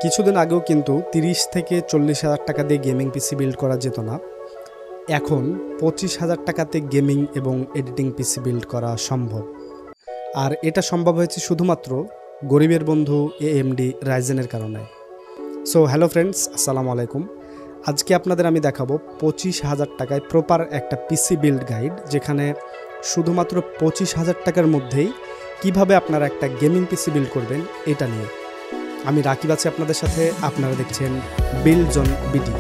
কিছুদিন আগেও কিন্তু 30 থেকে 40,000 টাকা দিয়ে গেমিং পিসি বিল্ড করা যেত না। এখন 25,000 টাকাতে গেমিং এবং এডিটিং পিসি বিল্ড করা সম্ভব। আর এটা সম্ভব হয়েছে শুধুমাত্র গরিবের বন্ধু এএমডি রাইজেনের কারণে। সো হ্যালো ফ্রেন্ডস, আসসালামু আলাইকুম। আজকে আপনাদের আমি দেখাবো 25,000 টাকায় প্রপার একটা পিসি বিল্ড গাইড, যেখানে শুধুমাত্র 25,000 টাকার মধ্যেই কিভাবে আপনারা একটা গেমিং পিসি বিল্ড করবেন এটা নিয়ে। আমি রাকিব আছি আপনাদের সাথে, আপনারা দেখছেন বিল্ড জোন বিডি।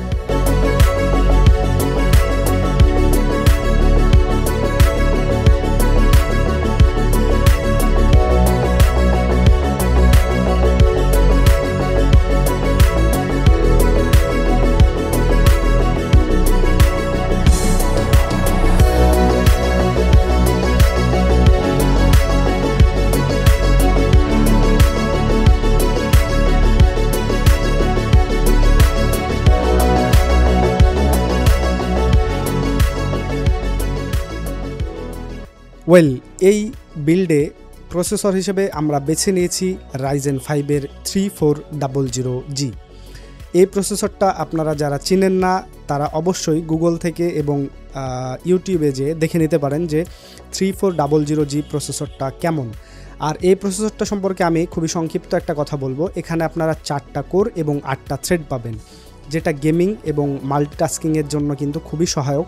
এই বিল্ডে প্রসেসর হিসেবে আমরা বেছে নিয়েছি রাইজেন 5-এর 3400G। এই প্রসেসরটা আপনারা যারা চিনেন না তারা অবশ্যই গুগল থেকে এবং ইউটিউবে যেয়ে দেখে নিতে পারেন যে 3400G প্রসেসরটা কেমন। আর এই প্রসেসরটা সম্পর্কে আমি খুবই সংক্ষিপ্ত একটা কথা বলবো। এখানে আপনারা 4টা কোর এবং 8টা থ্রেড পাবেন, যেটা গেমিং এবং মাল্টিটাস্কিংয়ের জন্য কিন্তু খুবই সহায়ক।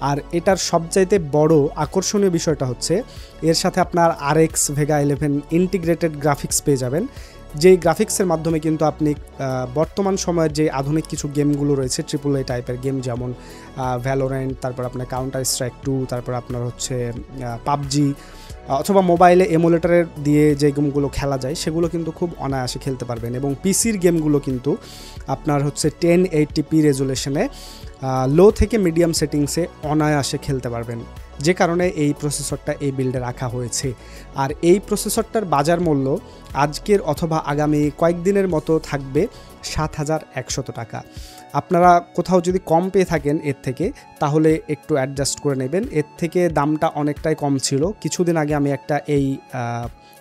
আর এটার সবচাইতে বড় আকর্ষণীয় বিষয়টা হচ্ছে এর সাথে আপনার RX Vega 11 ইন্টিগ্রেটেড গ্রাফিক্স পেয়ে যাবেন, যেই গ্রাফিক্সের মাধ্যমে কিন্তু আপনি বর্তমান সময়ের যে আধুনিক কিছু গেমগুলো রয়েছে AAA টাইপের গেম, যেমন ভ্যালোরেন্ট, তারপর আপনার কাউন্টার স্ট্রাইক 2, তারপর আপনার হচ্ছে পাবজি, অথবা মোবাইলে এমুলেটরের দিয়ে যে গেমগুলো খেলা যায় সেগুলো কিন্তু খুব অনায়াসে খেলতে পারবেন। এবং পিসির গেমগুলো কিন্তু আপনার হচ্ছে 1080p রেজুলেশনে লো থেকে মিডিয়াম সেটিংসে অনায়াসে খেলতে পারবেন, যে কারণে এই প্রসেসরটা এই বিল্ডে রাখা হয়েছে। আর এই প্রসেসরটার বাজার মূল্য আজকের অথবা আগামী কয়েকদিনের মতো থাকবে 7,100 টাকা। আপনারা কোথাও যদি কম পেয়ে থাকেন এর থেকে, তাহলে একটু অ্যাডজাস্ট করে নেবেন। এর থেকে দামটা অনেকটাই কম ছিল। কিছুদিন আগে আমি একটা এই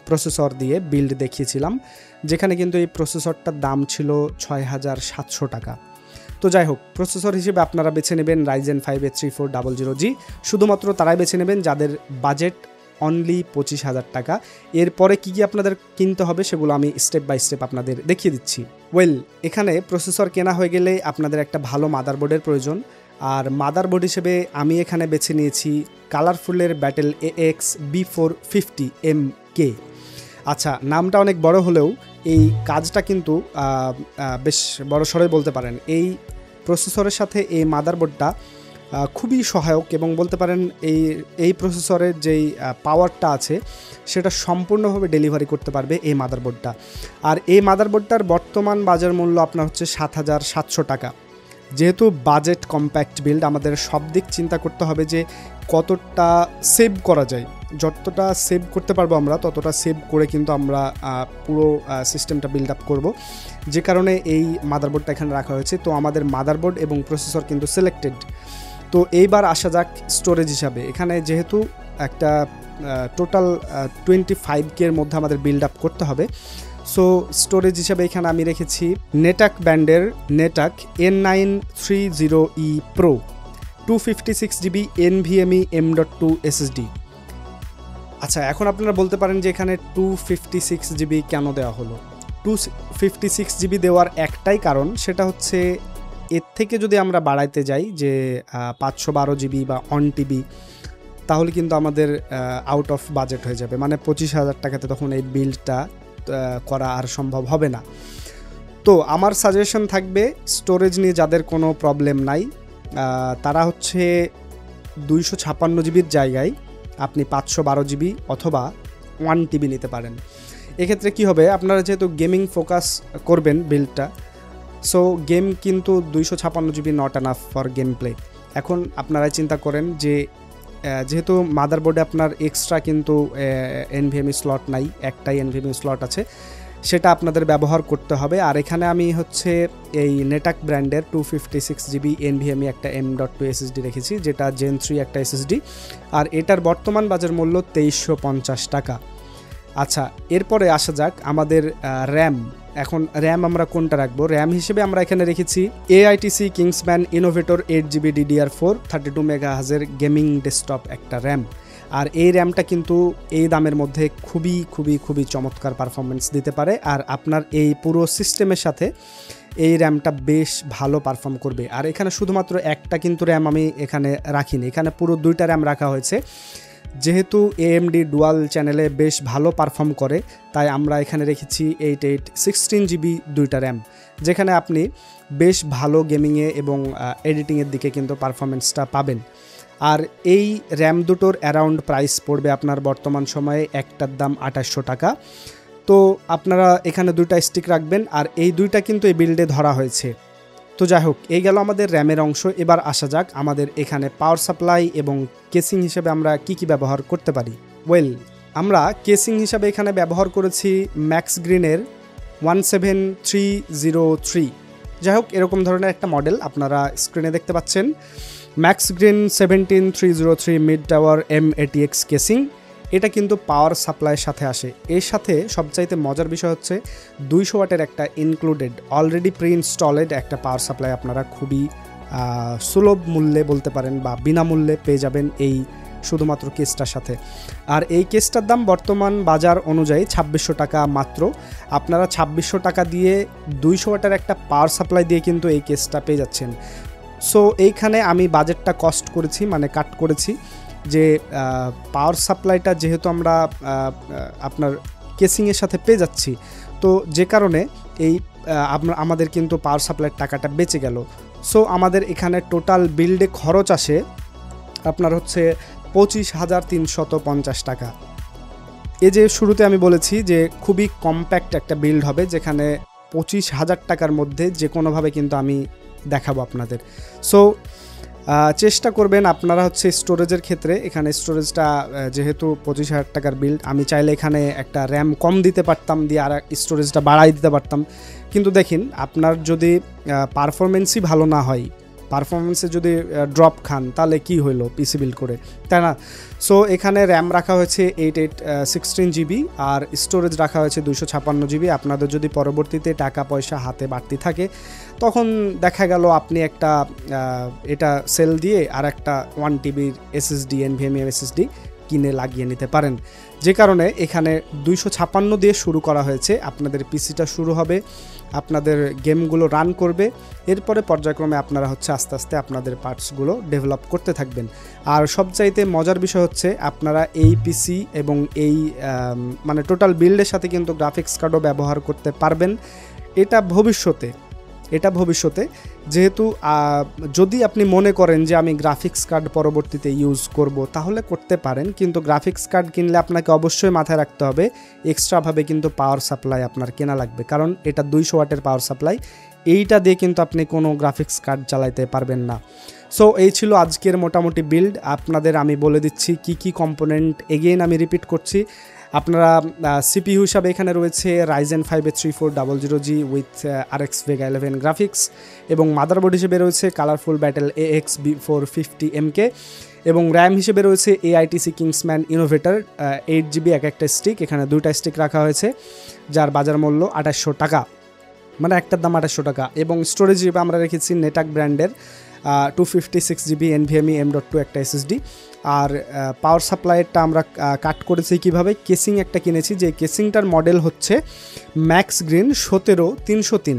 প্রসেসর দিয়ে বিল্ড দেখিয়েছিলাম, যেখানে কিন্তু এই প্রসেসরটার দাম ছিল 6,700 টাকা। তো যাই হোক, প্রসেসর হিসেবে আপনারা বেছে নেবেন রাইজেন 5-এর 3400G। শুধুমাত্র তারাই বেছে নেবেন যাদের বাজেট অনলি 25,000 টাকা। এরপরে কী আপনাদের কিনতে হবে সেগুলো আমি স্টেপ বাই স্টেপ আপনাদের দেখিয়ে দিচ্ছি। এখানে প্রসেসর কেনা হয়ে গেলে আপনাদের একটা ভালো মাদারবোর্ডের প্রয়োজন। আর মাদারবোর্ড হিসেবে আমি এখানে বেছে নিয়েছি কালারফুলের ব্যাটেল AX B450MK। আচ্ছা, নামটা অনেক বড় হলেও এই কাজটা কিন্তু বেশ বড় সড়ই বলতে পারেন। এই প্রসেসরের সাথে এই মাদারবোর্ডটা খুবই সহায়ক, এবং বলতে পারেন এই প্রসেসরের যেই পাওয়ারটা আছে সেটা সম্পূর্ণভাবে ডেলিভারি করতে পারবে এই মাদারবোর্ডটা। আর এই মাদারবোর্ডটার বর্তমান বাজার মূল্য আপনার হচ্ছে 7,700 টাকা। যেহেতু বাজেট কম্প্যাক্ট বিল্ড, আমাদের সব দিক চিন্তা করতে হবে যে কতটা সেভ করা যায়। যতটা সেভ করতে পারবো আমরা ততটা সেভ করে কিন্তু আমরা পুরো সিস্টেমটা বিল্ড আপ করবো, যে কারণে এই মাদারবোর্ডটা এখানে রাখা হয়েছে। তো আমাদের মাদারবোর্ড এবং প্রসেসর কিন্তু সিলেক্টেড। তো এইবার আসা যাক স্টোরেজ হিসাবে। এখানে যেহেতু একটা টোটাল 25K এর মধ্যে আমাদের বিল্ড আপ করতে হবে, সো স্টোরেজ হিসাবে এখানে আমি রেখেছি নেটাক ব্র্যান্ডের নেটাক N930E Pro 256GB NVMe M.2 SSD। আচ্ছা, এখন আপনারা বলতে পারেন যে এখানে 256GB কেন দেওয়া হলো। 256GB দেওয়ার একটাই কারণ, সেটা হচ্ছে এর থেকে যদি আমরা বাড়াইতে যাই যে 512GB বা 1TB, তাহলে কিন্তু আমাদের আউট অফ বাজেট হয়ে যাবে। মানে 25,000 টাকাতে তখন এই বিল্ডটা করা আর সম্ভব হবে না। তো আমার সাজেশন থাকবে, স্টোরেজ নিয়ে যাদের কোনো প্রবলেম নাই তারা হচ্ছে 256GBর জায়গায় আপনি 512GB অথবা 1TB নিতে পারেন। এক্ষেত্রে কি হবে, আপনারা যেহেতু গেমিং ফোকাস করবেন বিল্ডটা, সো গেম কিন্তু 256GB not enough for game play. এখন আপনারা চিন্তা করেন যে যেহেতু মাদারবোর্ডে আপনার এক্সট্রা কিন্তু NVMe স্লট নাই, একটাই NVMe স্লট আছে, সেটা আপনাদের ব্যবহার করতে হবে। আর এখানে আমি হচ্ছে এই নেটাক ব্র্যান্ডের 256GB NVMe একটা M.2 SSD রেখেছি, যেটা Gen 3 একটা SSD। আর এটার বর্তমান বাজার মূল্য 2350 টাকা। আচ্ছা, এরপরে আসা যাক আমাদের র্যাম। এখন র্যাম আমরা কোনটা রাখবো? র্যাম হিসেবে আমরা এখানে রেখেছি AITC Kingsman innovator 8GB DDR4 32 মেগাহার্জের গেমিং ডেস্কটপ একটা র্যাম। আর এই র্যামটা কিন্তু এই দামের মধ্যে খুবই খুবই খুবই চমৎকার পারফরমেন্স দিতে পারে, আর আপনার এই পুরো সিস্টেমের সাথে এই র্যামটা বেশ ভালো পারফর্ম করবে। আর এখানে শুধুমাত্র একটা কিন্তু র্যাম আমি এখানে রাখিনি, এখানে পুরো 2টা র্যাম রাখা হয়েছে। যেহেতু AMD ডুয়াল চ্যানেলে বেশ ভালো পারফর্ম করে, তাই আমরা এখানে রেখেছি 16GB 2টা র্যাম, যেখানে আপনি বেশ ভালো গেমিংয়ে এবং এডিটিংয়ের দিকে কিন্তু পারফরমেন্সটা পাবেন। আর এই র্যাম দুটোর অ্যারাউন্ড প্রাইস পড়বে আপনার বর্তমান সময়ে একটার দাম 2800 টাকা। তো আপনারা এখানে 2টা স্টিক রাখবেন, আর এই 2টা কিন্তু এই বিল্ডে ধরা হয়েছে। তো যাই হোক, এই গেল আমাদের র্যামের অংশ। এবার আসা যাক আমাদের এখানে পাওয়ার সাপ্লাই এবং কেসিং হিসেবে আমরা কি ব্যবহার করতে পারি। আমরা কেসিং হিসাবে এখানে ব্যবহার করেছি ম্যাক্স গ্রিনের 17303। যাই হোক, এরকম ধরনের একটা মডেল আপনারা স্ক্রিনে দেখতে পাচ্ছেন, max green 17303 mid tower M80X casing. এটা কিন্তু পাওয়ার সাপ্লাইয়ের সাথে আসে। এর সাথে সবচাইতে মজার বিষয় হচ্ছে 200 ওয়াটের একটা ইনক্লুডেড অলরেডি প্রি ইনস্টলেড একটা পাওয়ার সাপ্লাই আপনারা খুবই সুলভ মূল্যে বলতে পারেন বা বিনামূল্যে পেয়ে যাবেন এই শুধুমাত্র কেসটার সাথে। আর এই কেসটার দাম বর্তমান বাজার অনুযায়ী 2600 টাকা মাত্র। আপনারা 2600 টাকা দিয়ে 200 ওয়াটের একটা পাওয়ার সাপ্লাই দিয়ে কিন্তু এই কেসটা পেয়ে যাচ্ছেন। সো এইখানে আমি বাজেটটা কস্ট করেছি, মানে কাট করেছি, যে পাওয়ার সাপ্লাইটা যেহেতু আমরা আপনার কেসিংয়ের সাথে পেয়ে যাচ্ছি, তো যে কারণে এই আমাদের কিন্তু পাওয়ার সাপ্লাইয়ের টাকাটা বেঁচে গেল। সো আমাদের এখানে টোটাল বিল্ডে খরচ আসে আপনার হচ্ছে 25,350 টাকা। এই যে শুরুতে আমি বলেছি যে খুবই কম্প্যাক্ট একটা বিল্ড হবে, যেখানে 25,000 টাকার মধ্যে যে কোনোভাবে কিন্তু আমি দেখাবো আপনাদের। সো চেষ্টা করবেন আপনারা হচ্ছে স্টোরেজের ক্ষেত্রে, এখানে স্টোরেজটা যেহেতু 25,000 টাকার বিল্ড, আমি চাইলে এখানে একটা র্যাম কম দিতে পারতাম, দিয়ে আর স্টোরেজটা বাড়াই দিতে পারতাম, কিন্তু দেখেন আপনার যদি পারফরমেন্সই ভালো না হয়, পারফরমেন্সে যদি ড্রপ খান, তাহলে কি হইলো পিসি বিল্ড করে, তাই না? সো এখানে র্যাম রাখা হয়েছে 16GB আর স্টোরেজ রাখা হয়েছে 256GB। আপনাদের যদি পরবর্তীতে টাকা পয়সা হাতে বাড়তি থাকে, তখন দেখা গেল আপনি একটা এটা সেল দিয়ে আর একটা 1TB SSD NVMe SSD কিনে লাগিয়ে নিতে পারেন। যে কারণে এখানে 256 দিয়ে শুরু করা হয়েছে। আপনাদের পিসিটা শুরু হবে, আপনাদের গেমগুলো রান করবে, এরপরে পর্যায়ক্রমে আপনারা হচ্ছে আস্তে আস্তে আপনাদের পার্টসগুলো ডেভেলপ করতে থাকবেন। আর সবচাইতে মজার বিষয় হচ্ছে আপনারা এই পিসি এবং এই মানে টোটাল বিল্ডের সাথে কিন্তু গ্রাফিক্স কার্ডও ব্যবহার করতে পারবেন। এটা ভবিষ্যতে যেহেতু যদি আপনি মনে করেন যে আমি গ্রাফিক্স কার্ড পরবর্তীতে ইউজ করব, তাহলে করতে পারেন, কিন্তু গ্রাফিক্স কার্ড কিনলে আপনাকে অবশ্যই মাথায় রাখতে হবে এক্সট্রাভাবে কিন্তু পাওয়ার সাপ্লাই আপনার কেনা লাগবে, কারণ এটা 200 ওয়াটের পাওয়ার সাপ্লাই, এইটা দিয়ে কিন্তু আপনি কোনো গ্রাফিক্স কার্ড চালাতে পারবেন না। সো এই ছিল আজকের মোটামুটি বিল্ড। আপনাদের আমি বলে দিচ্ছি কি কম্পোনেন্ট, এগেইন আমি রিপিট করছি। আপনারা CPU হিসাবে এখানে রয়েছে Ryzen 5 3400G with RX Vega 11 graphics, এবং মাদারবোর্ড হিসেবে রয়েছে কালারফুল ব্যাটেল AX B450MK, এবং র্যাম হিসেবে রয়েছে AITC কিংসম্যান ইনোভেটর 8GB একটা স্টিক, এখানে 2টা স্টিক রাখা হয়েছে, যার বাজার মূল্য 2800 টাকা, মানে একটার দাম 2800 টাকা। এবং স্টোরেজ হিসেবে আমরা রেখেছি নেটাক ব্র্যান্ডের 256GB NVMe M.2 একটা SSD। আর পাওয়ার সাপ্লাইয়েরটা আমরা কাট করেছি কিভাবে, কেসিং একটা কিনেছি, যে কেসিংটার মডেল হচ্ছে ম্যাক্স গ্রিন 17303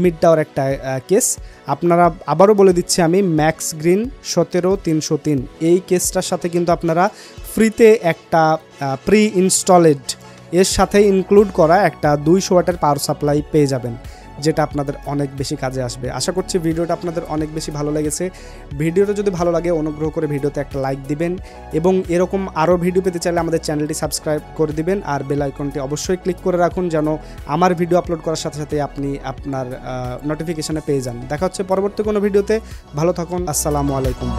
মিড টাওয়ার একটা কেস। আপনারা আবারও বলে দিচ্ছি আমি, ম্যাক্স গ্রিন 17303 এই কেসটার সাথে কিন্তু আপনারা ফ্রিতে একটা প্রি ইনস্টলেড এর সাথে ইনক্লুড করা একটা 200 ওয়াটের পাওয়ার সাপ্লাই পেয়ে যাবেন, যেটা আপনাদের অনেক বেশি কাজে আসবে। আশা করছি ভিডিওটা আপনাদের অনেক বেশি ভালো লেগেছে। ভিডিওটা যদি ভালো লাগে অনুগ্রহ করে ভিডিওতে একটা লাইক দিবেন, এবং এরকম আরও ভিডিও পেতে চাইলে আমাদের চ্যানেলটি সাবস্ক্রাইব করে দিবেন, আর বেল আইকনটি অবশ্যই ক্লিক করে রাখুন, যেন আমার ভিডিও আপলোড করার সাথে সাথে আপনি আপনার নোটিফিকেশনে পেয়ে যান। দেখা হচ্ছে পরবর্তী কোনো ভিডিওতে। ভালো থাকুন, আসসালামু আলাইকুম।